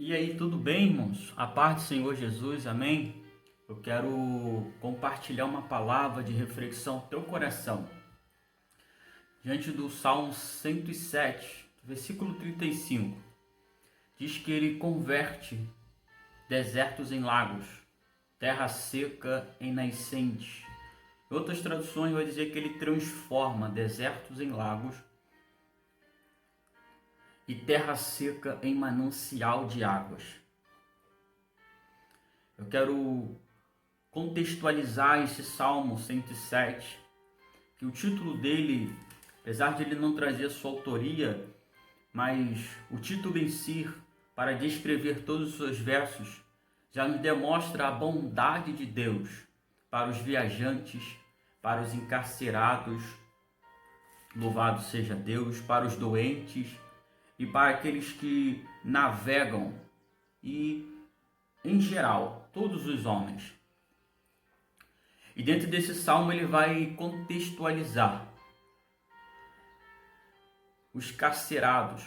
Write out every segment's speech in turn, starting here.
E aí, tudo bem, irmãos? A paz do Senhor Jesus, amém? Eu quero compartilhar uma palavra de reflexão ao teu coração. Diante do Salmo 107, versículo 35, diz que ele converte desertos em lagos, terra seca em nascentes. Em outras traduções vai dizer que ele transforma desertos em lagos e terra seca em manancial de águas. Eu quero contextualizar esse Salmo 107, que o título dele, apesar de ele não trazer a sua autoria, mas o título em si, para descrever todos os seus versos, já nos demonstra a bondade de Deus para os viajantes, para os encarcerados, louvado seja Deus, para os doentes e para aqueles que navegam e, em geral, todos os homens. E dentro desse salmo ele vai contextualizar os carcerados,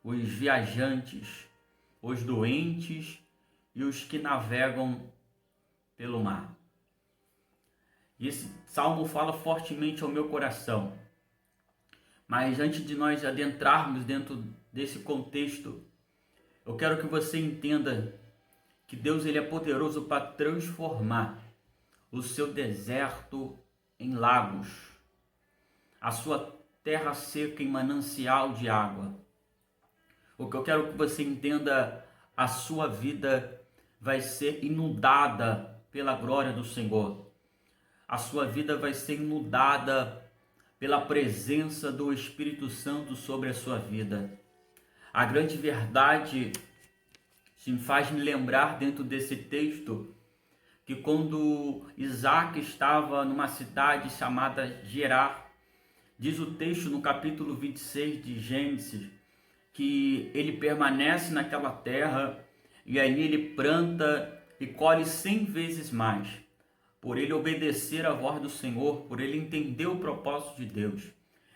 os viajantes, os doentes e os que navegam pelo mar. E esse salmo fala fortemente ao meu coração. Mas antes de nós adentrarmos dentro desse contexto, eu quero que você entenda que Deus ele é poderoso para transformar o seu deserto em lagos, a sua terra seca em manancial de água. O que eu quero que você entenda, a sua vida vai ser inundada pela glória do Senhor. A sua vida vai ser inundada pela presença do Espírito Santo sobre a sua vida. A grande verdade me faz me lembrar dentro desse texto que quando Isaac estava numa cidade chamada Gerar, diz o texto no capítulo 26 de Gênesis, que ele permanece naquela terra e ali ele planta e colhe 100 vezes mais, por ele obedecer à voz do Senhor, por ele entender o propósito de Deus.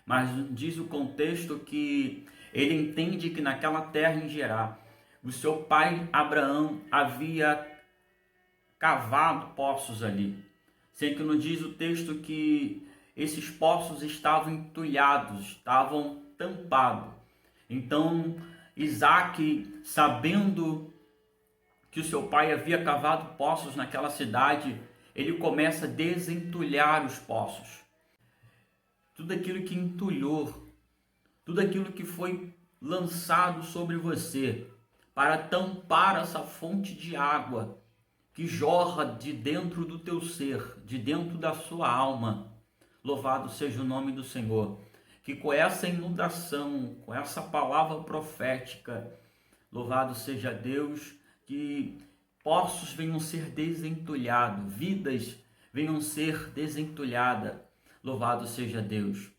Mas diz o contexto que ele entende que naquela terra em Gerar, o seu pai Abraão havia cavado poços ali, sendo que nos diz o texto que esses poços estavam entulhados, estavam tampados. Então Isaac, sabendo que o seu pai havia cavado poços naquela cidade, ele começa a desentulhar os poços. Tudo aquilo que entulhou, tudo aquilo que foi lançado sobre você para tampar essa fonte de água que jorra de dentro do teu ser, de dentro da sua alma. Louvado seja o nome do Senhor. Que com essa inundação, com essa palavra profética, louvado seja Deus, que poços venham ser desentulhados, vidas venham ser desentulhadas. Louvado seja Deus.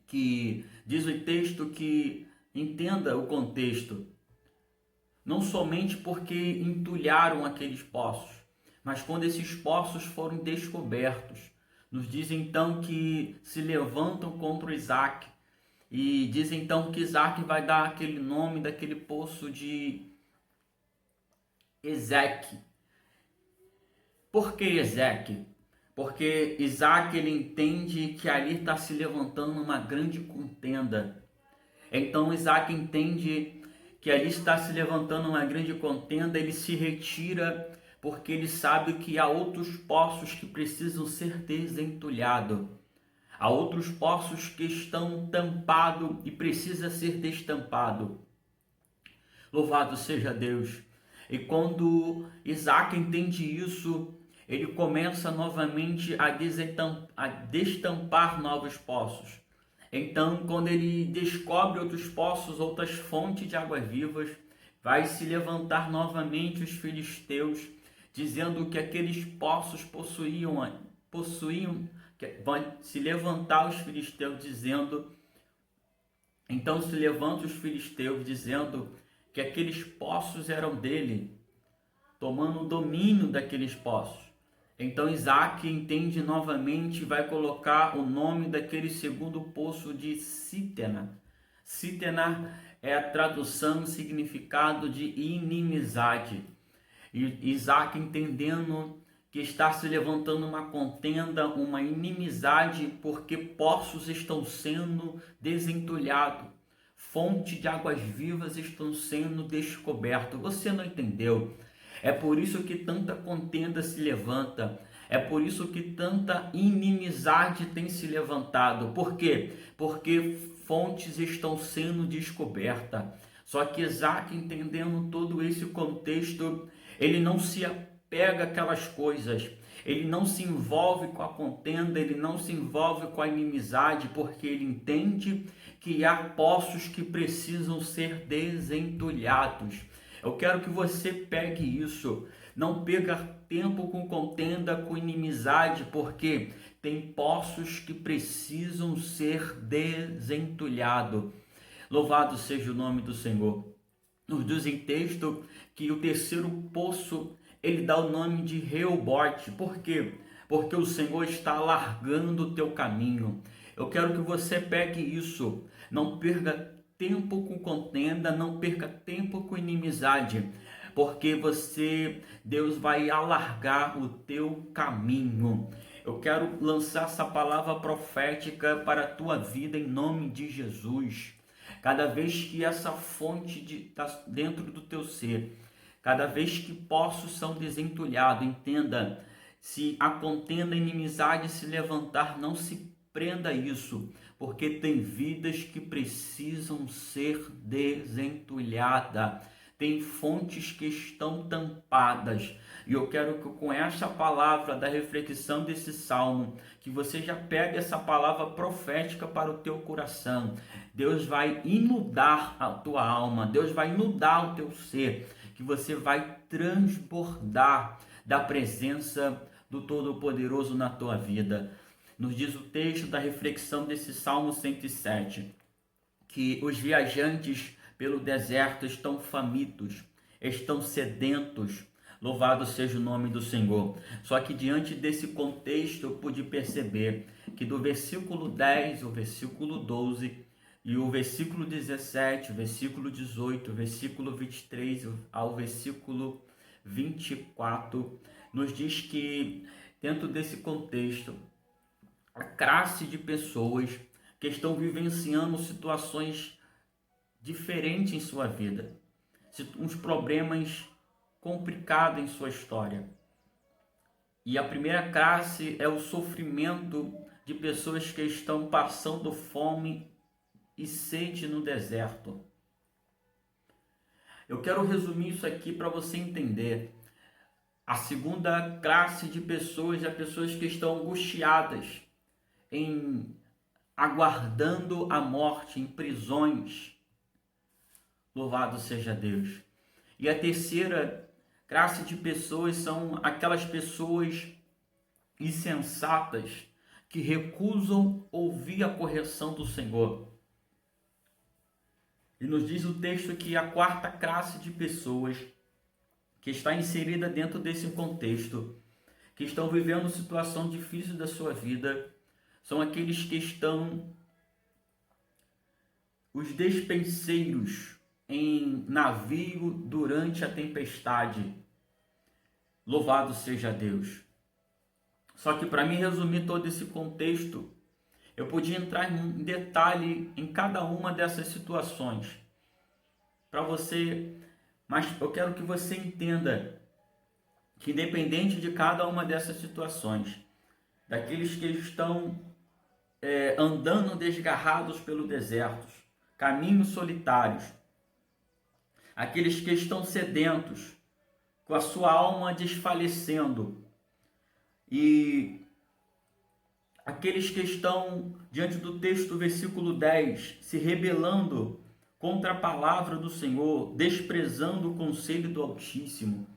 Que diz o texto que entenda o contexto. Não somente porque entulharam aqueles poços, mas quando esses poços foram descobertos. Nos diz então que se levantam contra Isaac. E diz então que Isaac vai dar aquele nome daquele poço de Ezeque. Por que Ezeque? Porque Isaac ele entende que ali está se levantando uma grande contenda. Então Isaac entende que ali está se levantando uma grande contenda, ele se retira porque ele sabe que há outros poços que precisam ser desentulhados. Há outros poços que estão tampados e precisa ser destampado. Louvado seja Deus. E quando Isaac entende isso, ele começa novamente a destampar novos poços. Então, quando ele descobre outros poços, outras fontes de águas vivas, vai se levantar novamente os filisteus, dizendo que aqueles poços vão se levantar os filisteus dizendo, então se levantam os filisteus dizendo que aqueles poços eram dele, tomando o domínio daqueles poços. Então Isaac entende novamente e vai colocar o nome daquele segundo poço de Sítena. Sítena é a tradução e significado de inimizade. E Isaac, entendendo que está se levantando uma contenda, uma inimizade, porque poços estão sendo desentulhados, fonte de águas vivas estão sendo descobertas. Você não entendeu? É por isso que tanta contenda se levanta. É por isso que tanta inimizade tem se levantado. Por quê? Porque fontes estão sendo descobertas. Só que Isaac, entendendo todo esse contexto, ele não se apega àquelas coisas. Ele não se envolve com a contenda, ele não se envolve com a inimizade, porque ele entende que há poços que precisam ser desentulhados. Eu quero que você pegue isso. Não perca tempo com contenda, com inimizade, porque tem poços que precisam ser desentulhados. Louvado seja o nome do Senhor. Nos diz em texto que o terceiro poço, ele dá o nome de Reobote. Por quê? Porque o Senhor está alargando o teu caminho. Eu quero que você pegue isso. Não perca tempo com contenda, não perca tempo com inimizade, porque Deus vai alargar o teu caminho. Eu quero lançar essa palavra profética para a tua vida em nome de Jesus. Cada vez que essa fonte está dentro do teu ser, cada vez que poços são desentulhados, entenda, se a contenda e a inimizade se levantar, não se prenda a isso, porque tem vidas que precisam ser desentulhadas. Tem fontes que estão tampadas. E eu quero que com essa palavra da reflexão desse salmo, que você já pegue essa palavra profética para o teu coração. Deus vai inundar a tua alma, Deus vai inundar o teu ser, que você vai transbordar da presença do Todo-Poderoso na tua vida. Nos diz o texto da reflexão desse Salmo 107, que os viajantes pelo deserto estão famintos, estão sedentos. Louvado seja o nome do Senhor. Só que diante desse contexto eu pude perceber que do versículo 10, o versículo 12 e o versículo 17, o versículo 18, o versículo 23 ao versículo 24, nos diz que dentro desse contexto, a classe de pessoas que estão vivenciando situações diferentes em sua vida, uns problemas complicados em sua história. E a primeira classe é o sofrimento de pessoas que estão passando fome e sede no deserto. Eu quero resumir isso aqui para você entender. A segunda classe de pessoas é pessoas que estão angustiadas, aguardando a morte, em prisões. Louvado seja Deus. E a terceira classe de pessoas são aquelas pessoas insensatas que recusam ouvir a correção do Senhor. E nos diz o texto que a quarta classe de pessoas que está inserida dentro desse contexto, que estão vivendo situação difícil da sua vida, são aqueles que estão os despenseiros em navio durante a tempestade. Louvado seja Deus. Só que para mim resumir todo esse contexto, eu podia entrar em detalhe em cada uma dessas situações para você, mas eu quero que você entenda que independente de cada uma dessas situações, daqueles que estão andando desgarrados pelo deserto, caminhos solitários, aqueles que estão sedentos, com a sua alma desfalecendo, e aqueles que estão diante do texto do versículo 10, se rebelando contra a palavra do Senhor, desprezando o conselho do Altíssimo.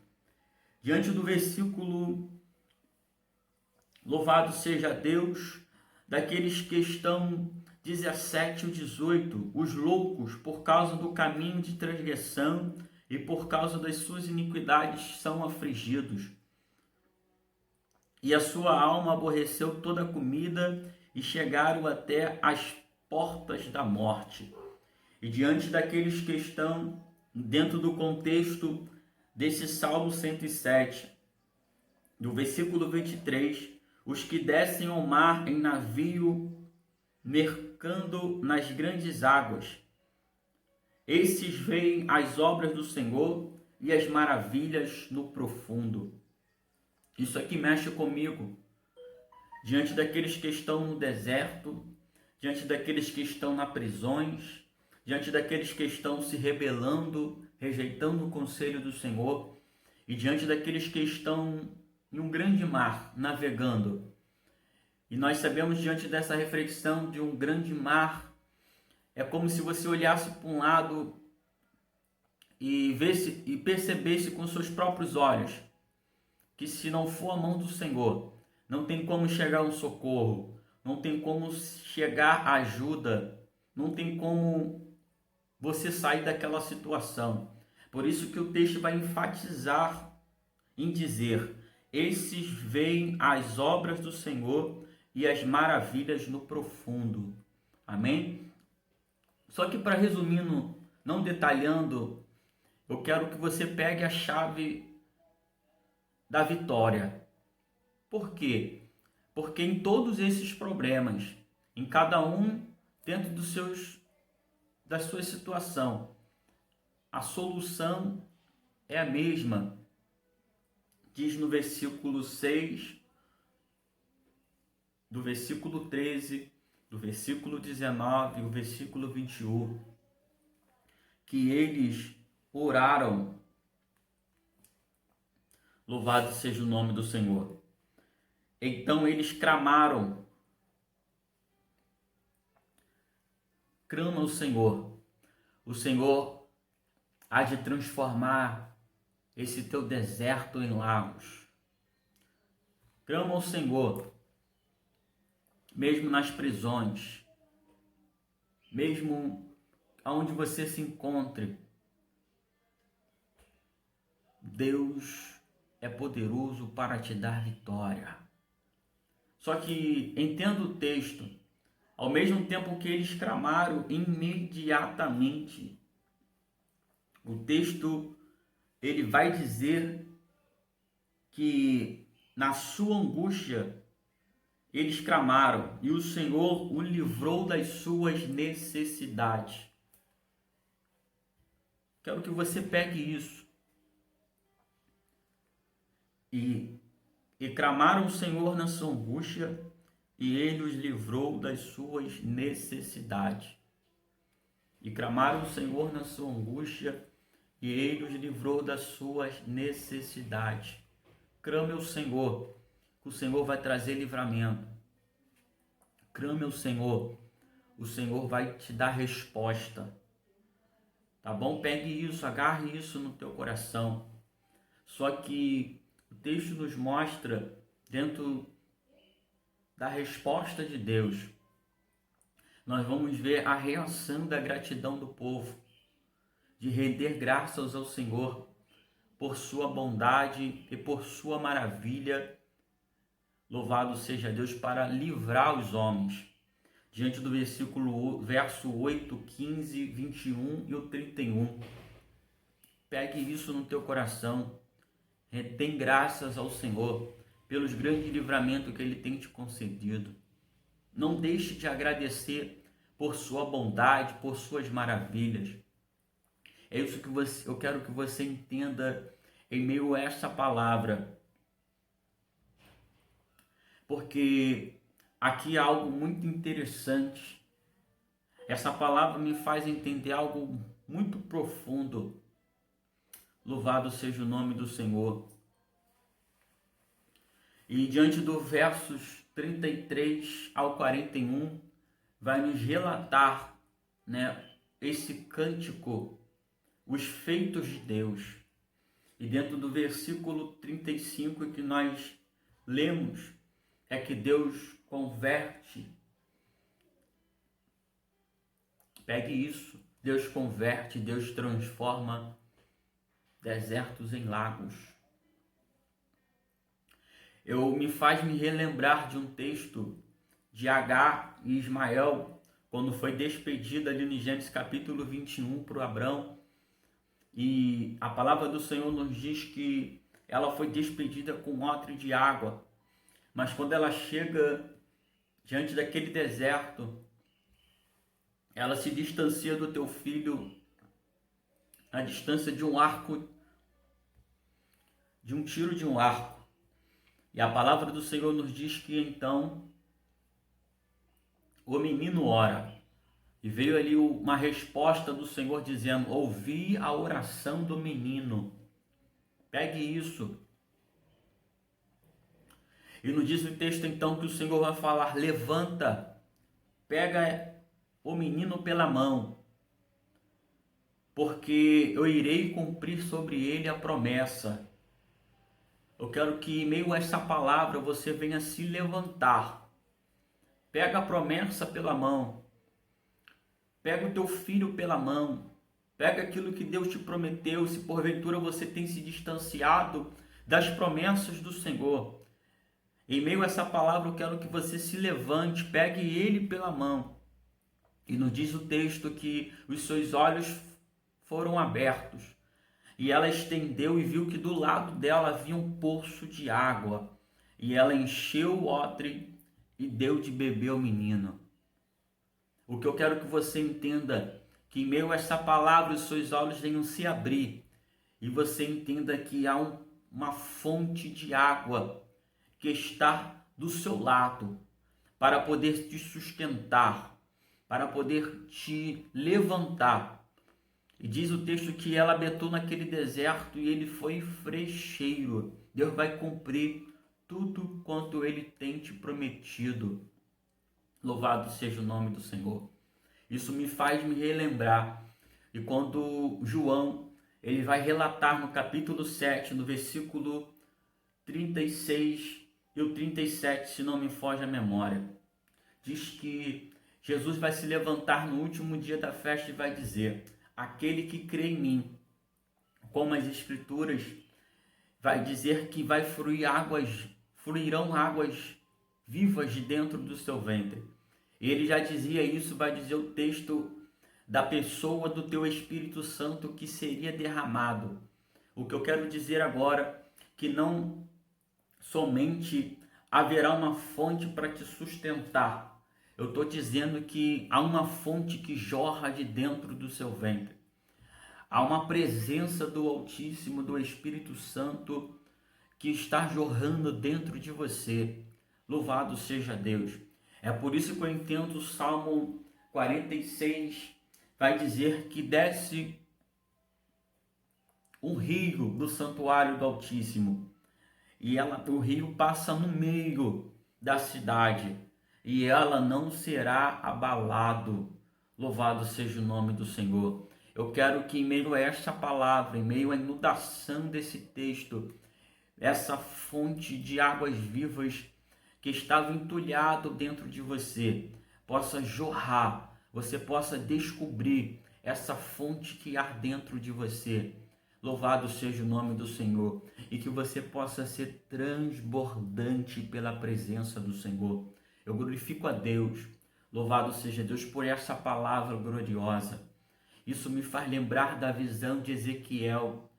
Diante do versículo, louvado seja Deus, daqueles que estão 17 e 18, os loucos, por causa do caminho de transgressão e por causa das suas iniquidades, são afligidos. E a sua alma aborreceu toda a comida e chegaram até as portas da morte. E diante daqueles que estão dentro do contexto desse Salmo 107, do versículo 23, os que descem ao mar em navio, mercando nas grandes águas, esses veem as obras do Senhor e as maravilhas no profundo. Isso aqui mexe comigo. Diante daqueles que estão no deserto, diante daqueles que estão nas prisões, diante daqueles que estão se rebelando, rejeitando o conselho do Senhor, e diante daqueles que estão em um grande mar, navegando. E nós sabemos, diante dessa reflexão de um grande mar, é como se você olhasse para um lado e percebesse com seus próprios olhos que se não for a mão do Senhor, não tem como chegar um socorro, não tem como chegar a ajuda, não tem como você sair daquela situação. Por isso que o texto vai enfatizar em dizer: esses veem as obras do Senhor e as maravilhas no profundo. Amém? Só que para resumindo, não detalhando, eu quero que você pegue a chave da vitória. Por quê? Porque em todos esses problemas, em cada um dentro da sua situação, a solução é a mesma. Diz no versículo 6, do versículo 13, do versículo 19 e o versículo 21, que eles oraram. Louvado seja o nome do Senhor. Então eles clamaram. Clama o Senhor. O Senhor há de transformar esse teu deserto em lagos. Clama ao Senhor, mesmo nas prisões, mesmo aonde você se encontre. Deus é poderoso para te dar vitória. Só que, entenda o texto, ao mesmo tempo que eles clamaram imediatamente, o texto ele vai dizer que na sua angústia eles clamaram e o Senhor o livrou das suas necessidades. Quero que você pegue isso. E clamaram o Senhor na sua angústia e ele os livrou das suas necessidades. E clamaram o Senhor na sua angústia e ele os livrou das suas necessidades. Clame ao Senhor, que o Senhor vai trazer livramento. Clame ao Senhor, o Senhor vai te dar resposta. Tá bom? Pegue isso, agarre isso no teu coração. Só que o texto nos mostra, dentro da resposta de Deus, nós vamos ver a reação da gratidão do povo, de render graças ao Senhor por sua bondade e por sua maravilha. Louvado seja Deus para livrar os homens. Diante do verso 8, 15, 21 e o 31. Pegue isso no teu coração. Retém graças ao Senhor pelos grandes livramentos que Ele tem te concedido. Não deixe de agradecer por sua bondade, por suas maravilhas. É isso que eu quero que você entenda em meio a essa palavra. Porque aqui há algo muito interessante. Essa palavra me faz entender algo muito profundo. Louvado seja o nome do Senhor. E diante do versos 33 ao 41, vai nos relatar, esse cântico, os feitos de Deus. E dentro do versículo 35 que nós lemos, é que Deus converte. Pegue isso. Deus converte, Deus transforma desertos em lagos. Me faz me relembrar de um texto de Agar e Ismael, quando foi despedida ali no Gênesis capítulo 21 para o Abrão. E a palavra do Senhor nos diz que ela foi despedida com um odre de água. Mas quando ela chega diante daquele deserto, ela se distancia do teu filho a distância de um arco, de um tiro de um arco. E a palavra do Senhor nos diz que então o menino ora. E veio ali uma resposta do Senhor dizendo: ouvi a oração do menino. Pegue isso. E nos diz o texto então que o Senhor vai falar: levanta, pega o menino pela mão, porque eu irei cumprir sobre ele a promessa. Eu quero que, em meio a essa palavra, você venha se levantar. Pega a promessa pela mão. Pega o teu filho pela mão. Pega aquilo que Deus te prometeu. Se porventura você tem se distanciado das promessas do Senhor, em meio a essa palavra, eu quero que você se levante. Pegue ele pela mão. E nos diz o texto que os seus olhos foram abertos. E ela estendeu e viu que do lado dela havia um poço de água. E ela encheu o odre e deu de beber ao menino. O que eu quero que você entenda, que em meio a essa palavra os seus olhos venham se abrir. E você entenda que há uma fonte de água que está do seu lado, para poder te sustentar, para poder te levantar. E diz o texto que ela habitou naquele deserto e ele foi frecheiro. Deus vai cumprir tudo quanto ele tem te prometido. Louvado seja o nome do Senhor. Isso me faz me relembrar. E quando João, ele vai relatar no capítulo 7, no versículo 36 e o 37, se não me foge a memória. Diz que Jesus vai se levantar no último dia da festa e vai dizer: aquele que crê em mim, como as Escrituras, vai dizer que vai fluirão águas vivas de dentro do seu ventre. Ele já dizia isso, vai dizer o texto, da pessoa do teu Espírito Santo que seria derramado. O que eu quero dizer agora, que não somente haverá uma fonte para te sustentar. Eu estou dizendo que há uma fonte que jorra de dentro do seu ventre. Há uma presença do Altíssimo, do Espírito Santo, que está jorrando dentro de você. Louvado seja Deus. É por isso que eu entendo o Salmo 46, vai dizer que desce um rio do santuário do Altíssimo. E o rio passa no meio da cidade. E ela não será abalado. Louvado seja o nome do Senhor. Eu quero que em meio a esta palavra, em meio à inundação desse texto, essa fonte de águas vivas que estava entulhado dentro de você, possa jorrar, você possa descobrir essa fonte que há dentro de você. Louvado seja o nome do Senhor. E que você possa ser transbordante pela presença do Senhor. Eu glorifico a Deus. Louvado seja Deus por essa palavra gloriosa. Isso me faz lembrar da visão de Ezequiel,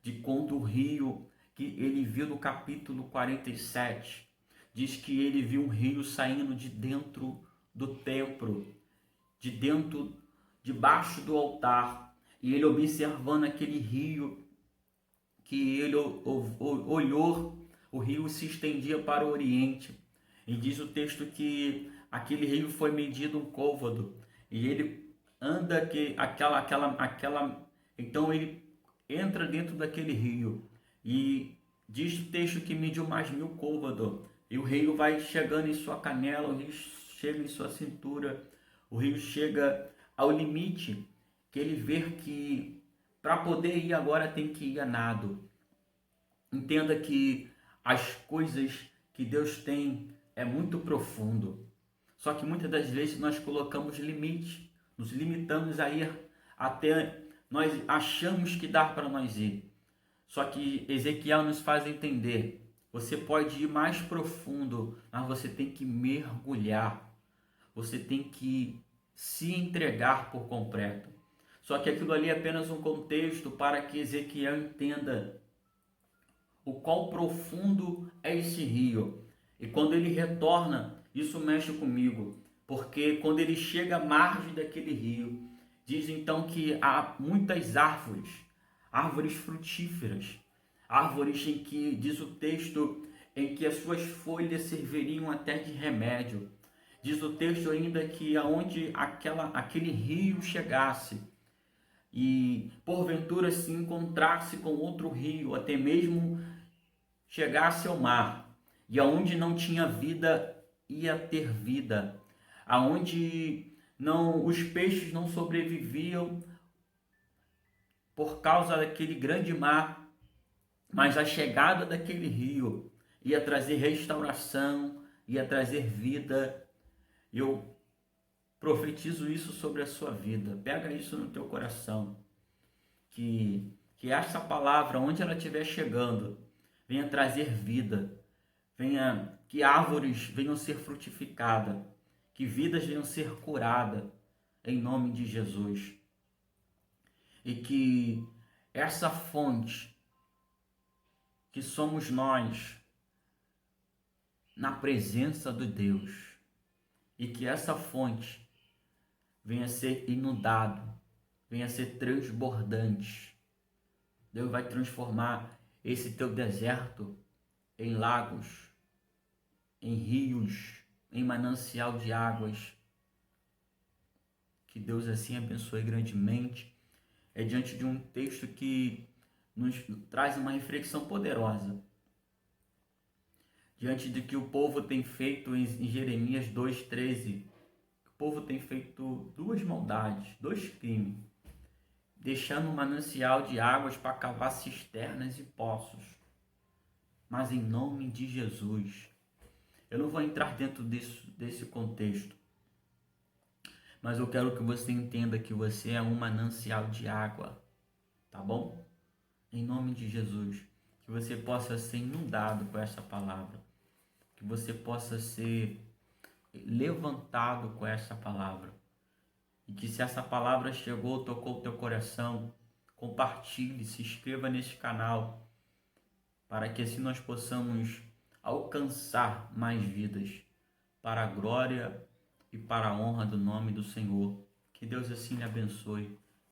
de quando o rio que ele viu no capítulo 47, diz que ele viu um rio saindo de dentro do templo, debaixo do altar, e ele observando aquele rio, que ele olhou, o rio se estendia para o oriente, e diz o texto que aquele rio foi medido um côvado, e ele anda então ele entra dentro daquele rio, e diz o texto que mediu mais 1000 côvados, e o rio vai chegando em sua canela, o rio chega em sua cintura, o rio chega ao limite, que ele vê que para poder ir agora tem que ir a nado. Entenda que as coisas que Deus tem é muito profundo. Só que muitas das vezes nós colocamos limites, nos limitamos a ir até nós achamos que dá para nós ir. Só que Ezequiel nos faz entender, você pode ir mais profundo, mas você tem que mergulhar. Você tem que se entregar por completo. Só que aquilo ali é apenas um contexto para que Ezequiel entenda o quão profundo é esse rio. E quando ele retorna, isso mexe comigo, porque quando ele chega à margem daquele rio, diz então que há muitas árvores, árvores frutíferas, árvores em que, diz o texto, em que as suas folhas serviriam até de remédio. Diz o texto ainda que aonde aquele rio chegasse, e porventura se encontrasse com outro rio, até mesmo chegasse ao mar, e aonde não tinha vida, ia ter vida, aonde não os peixes não sobreviviam por causa daquele grande mar, mas a chegada daquele rio ia trazer restauração, ia trazer vida. Eu profetizo isso sobre a sua vida. Pega isso no teu coração, que essa palavra, onde ela estiver chegando, venha trazer vida, venha que árvores venham ser frutificadas, que vidas venham ser curadas, em nome de Jesus. E que essa fonte, que somos nós, na presença de Deus, e que essa fonte venha ser inundado, venha ser transbordante. Deus vai transformar esse teu deserto em lagos, em rios, em manancial de águas. Que Deus assim abençoe grandemente. É diante de um texto que nos traz uma reflexão poderosa. Diante de que o povo tem feito em Jeremias 2,13, o povo tem feito duas maldades, dois crimes, deixando um manancial de águas para cavar cisternas e poços. Mas em nome de Jesus, eu não vou entrar dentro desse contexto, mas eu quero que você entenda que você é um manancial de água, tá bom? Em nome de Jesus, que você possa ser inundado com essa palavra, que você possa ser levantado com essa palavra, e que se essa palavra chegou, tocou o teu coração, compartilhe, se inscreva nesse canal, para que assim nós possamos alcançar mais vidas, para a glória e para a honra do nome do Senhor. Que Deus assim lhe abençoe.